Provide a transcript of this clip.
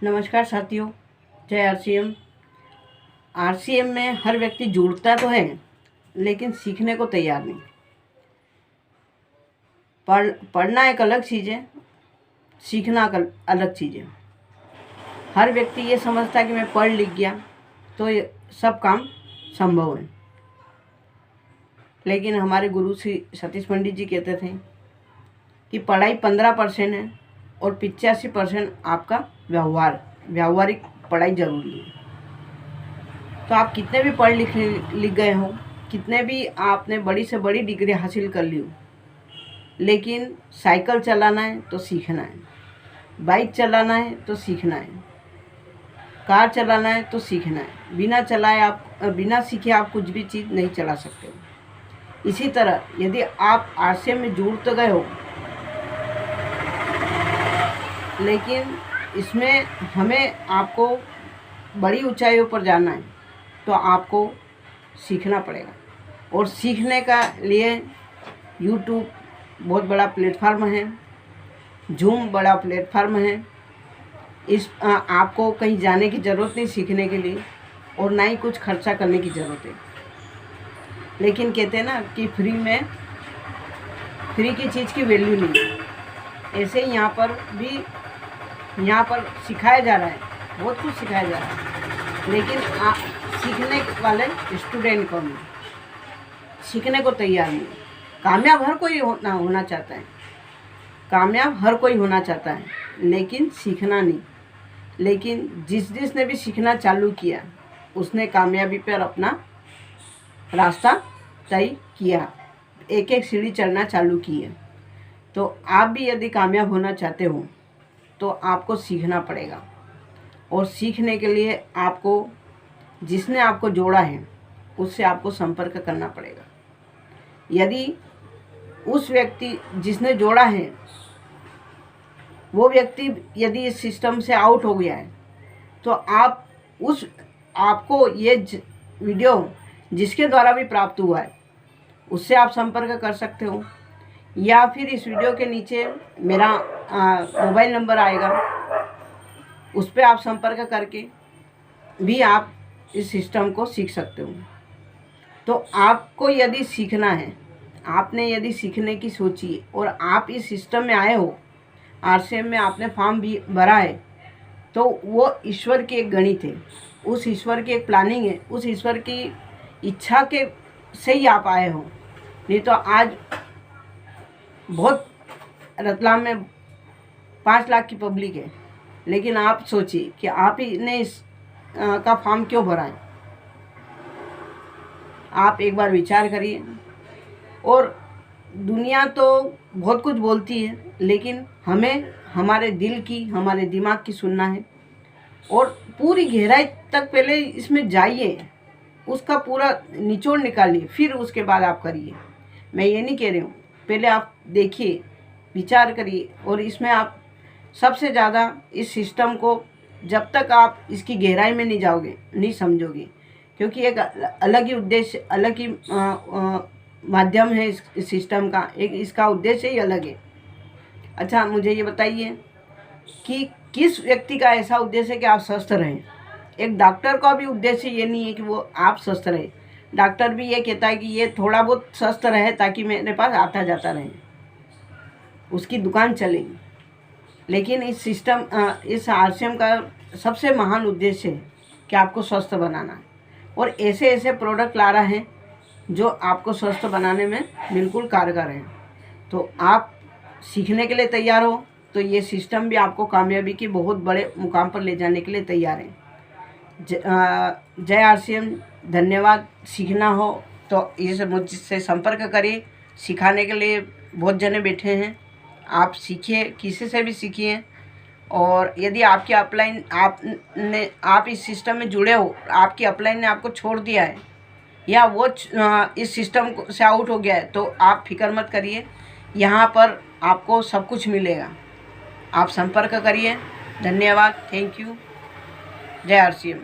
नमस्कार साथियों, जय आरसीएम। आरसीएम में हर व्यक्ति जुड़ता तो है लेकिन सीखने को तैयार नहीं। पढ़ना एक अलग चीज़ है, सीखना अलग चीज़ है। हर व्यक्ति ये समझता है कि मैं पढ़ लिख गया तो ये सब काम संभव है, लेकिन हमारे गुरु श्री सतीश पंडित जी कहते थे कि पढ़ाई 15% है और 85% आपका व्यावहारिक पढ़ाई जरूरी है। तो आप कितने भी पढ़ लिख गए हो, कितने भी आपने बड़ी से बड़ी डिग्री हासिल कर ली हो, लेकिन साइकिल चलाना है तो सीखना है, बाइक चलाना है तो सीखना है, कार चलाना है तो सीखना है। बिना सीखे आप कुछ भी चीज़ नहीं चला सकते हो। इसी तरह यदि आप आरसीएम में जुड़ तो गए हो, लेकिन इसमें हमें आपको बड़ी ऊंचाइयों पर जाना है तो आपको सीखना पड़ेगा। और सीखने का लिए यूट्यूब बहुत बड़ा प्लेटफार्म है, जूम बड़ा प्लेटफार्म है। आपको कहीं जाने की ज़रूरत नहीं सीखने के लिए, और ना ही कुछ खर्चा करने की ज़रूरत है। लेकिन कहते हैं ना कि फ्री की चीज़ की वैल्यू नहीं है। ऐसे ही यहाँ पर सिखाया जा रहा है, बहुत कुछ सिखाया जा रहा है, लेकिन सीखने वाले स्टूडेंट कम हैं, सीखने को तैयार नहीं। कामयाब हर कोई होना चाहता है, कामयाब हर कोई होना चाहता है, लेकिन सीखना नहीं। लेकिन जिसने भी सीखना चालू किया उसने कामयाबी पर अपना रास्ता तय किया, एक एक सीढ़ी चढ़ना चालू की है। तो आप भी यदि कामयाब होना चाहते हो तो आपको सीखना पड़ेगा, और सीखने के लिए आपको जिसने आपको जोड़ा है उससे आपको संपर्क करना पड़ेगा। यदि उस व्यक्ति जिसने जोड़ा है वो व्यक्ति यदि इस सिस्टम से आउट हो गया है तो आपको ये वीडियो जिसके द्वारा भी प्राप्त हुआ है उससे आप संपर्क कर सकते हो, या फिर इस वीडियो के नीचे मेरा मोबाइल नंबर आएगा, उस पर आप संपर्क करके भी आप इस सिस्टम को सीख सकते हो। तो आपको यदि सीखना है, आपने यदि सीखने की सोची और आप इस सिस्टम में आए हो, आरसीएम में आपने फॉर्म भी भरा है, तो वो ईश्वर की एक गणित है, उस ईश्वर की एक प्लानिंग है, उस ईश्वर की इच्छा के से ही आप आए हो। नहीं तो आज बहुत रतलाम में 5 लाख की पब्लिक है, लेकिन आप सोचिए कि आप ही ने इस का फॉर्म क्यों भरा है। आप एक बार विचार करिए। और दुनिया तो बहुत कुछ बोलती है, लेकिन हमें हमारे दिल की, हमारे दिमाग की सुनना है, और पूरी गहराई तक पहले इसमें जाइए, उसका पूरा निचोड़ निकालिए, फिर उसके बाद आप करिए। मैं ये नहीं कह रही हूँ, पहले आप देखिए, विचार करिए, और इसमें आप सबसे ज़्यादा इस सिस्टम को जब तक आप इसकी गहराई में नहीं जाओगे नहीं समझोगे, क्योंकि एक अलग ही उद्देश्य, अलग ही माध्यम है इस सिस्टम का, एक इसका उद्देश्य ही अलग है। अच्छा, मुझे ये बताइए कि किस व्यक्ति का ऐसा उद्देश्य है कि आप स्वस्थ रहें। एक डॉक्टर का भी उद्देश्य ये नहीं है कि वो आप स्वस्थ रहे। डॉक्टर भी ये कहता है कि ये थोड़ा बहुत स्वस्थ रहे ताकि मेरे पास आता जाता रहे, उसकी दुकान चलेगी। लेकिन इस आरसीएम का सबसे महान उद्देश्य है कि आपको स्वस्थ बनाना है, और ऐसे ऐसे प्रोडक्ट ला रहा है जो आपको स्वस्थ बनाने में बिल्कुल कारगर हैं। तो आप सीखने के लिए तैयार हो तो ये सिस्टम भी आपको कामयाबी के बहुत बड़े मुकाम पर ले जाने के लिए तैयार है। जय आरसीएम, धन्यवाद। सीखना हो तो इस मुझसे संपर्क करिए, सिखाने के लिए बहुत जने बैठे हैं। आप सीखिए, किसी से भी सीखिए। और यदि आपकी अपलाइन आप इस सिस्टम में जुड़े हो, आपकी अपलाइन ने आपको छोड़ दिया है या वो इस सिस्टम से आउट हो गया है, तो आप फिक्र मत करिए, यहाँ पर आपको सब कुछ मिलेगा। आप संपर्क करिए। धन्यवाद, थैंक यू, जय आरसीएम।